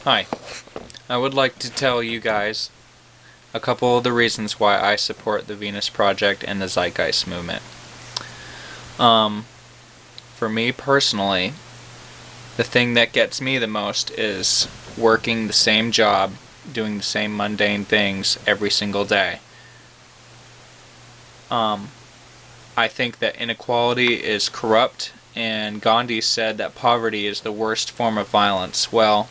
Hi, I would like to tell you guys a couple of the reasons why I support the Venus Project and the Zeitgeist movement. Um, for me personally, the thing that gets me the most is working the same job, doing the same mundane things every single day. Um, I think that inequality is corrupt, and Gandhi said that poverty is the worst form of violence. Well,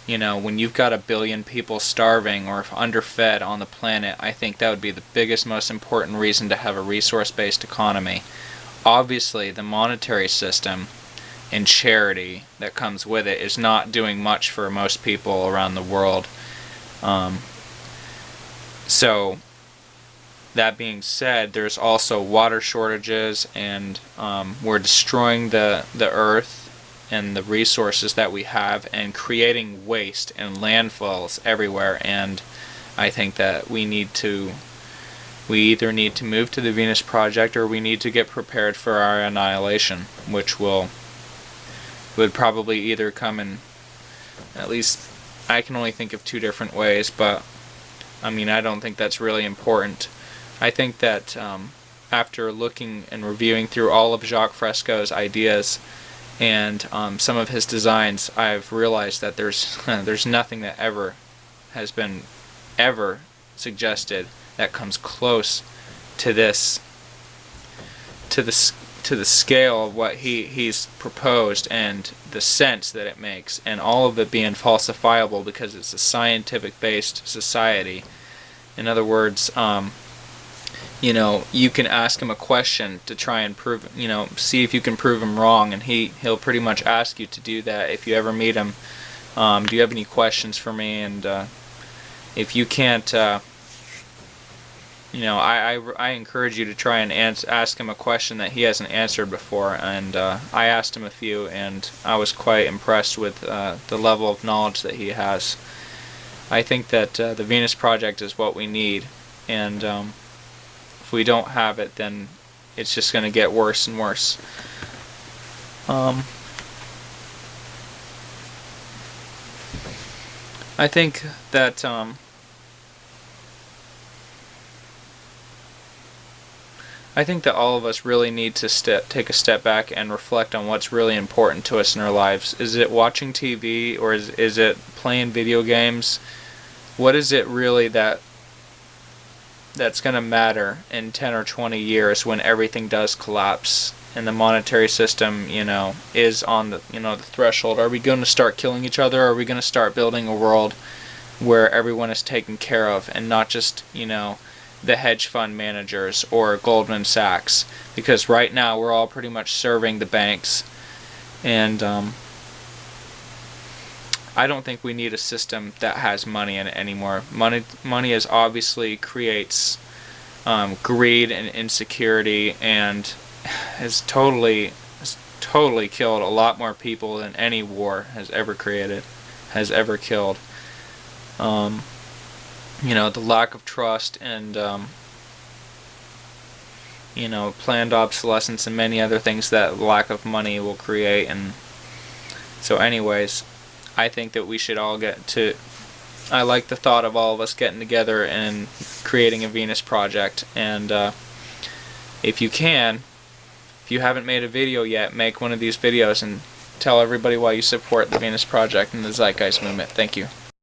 when you've got a billion people starving or underfed on the planet, I think that would be the biggest, most important reason to have a resource-based economy. Obviously, the monetary system and charity that comes with it is not doing much for most people around the world. Um, so, that being said, there's also water shortages, and we're destroying the earth and the resources that we have and creating waste and landfills everywhere. And I think that we either need to move to the Venus Project, or we need to get prepared for our annihilation, which would probably either come in, at least I can only think of two different ways, but I don't think that's really important. I think that after looking and reviewing through all of Jacques Fresco's ideas and some of his designs, I've realized that there's nothing that has been ever suggested that comes close to this to the to the scale of what he's proposed and the sense that it makes, and all of it being falsifiable because it's a scientific based society. In other words, you can ask him a question to try and prove, see if you can prove him wrong, and he'll pretty much ask you to do that if you ever meet him. Do you have any questions for me? And if you can't, I encourage you to try and ask him a question that he hasn't answered before. And I asked him a few, and I was quite impressed with the level of knowledge that he has. I think that the Venus Project is what we need, and if we don't have it, then it's just going to get worse and worse. I think that all of us really need to take a step back and reflect on what's really important to us in our lives. Is it watching TV, or is it playing video games? What is it really that's going to matter in 10 or 20 years when everything does collapse and the monetary system, is on the threshold? Are we going to start killing each other? Or are we going to start building a world where everyone is taken care of, and not just, the hedge fund managers or Goldman Sachs? Because right now we're all pretty much serving the banks, and I don't think we need a system that has money in it anymore. Money is obviously creates greed and insecurity, and has totally killed a lot more people than any war has ever killed. The lack of trust, and planned obsolescence, and many other things that lack of money will create. And so anyways, I think that we should all I like the thought of all of us getting together and creating a Venus Project. And if you haven't made a video yet, make one of these videos and tell everybody why you support the Venus Project and the Zeitgeist movement. Thank you.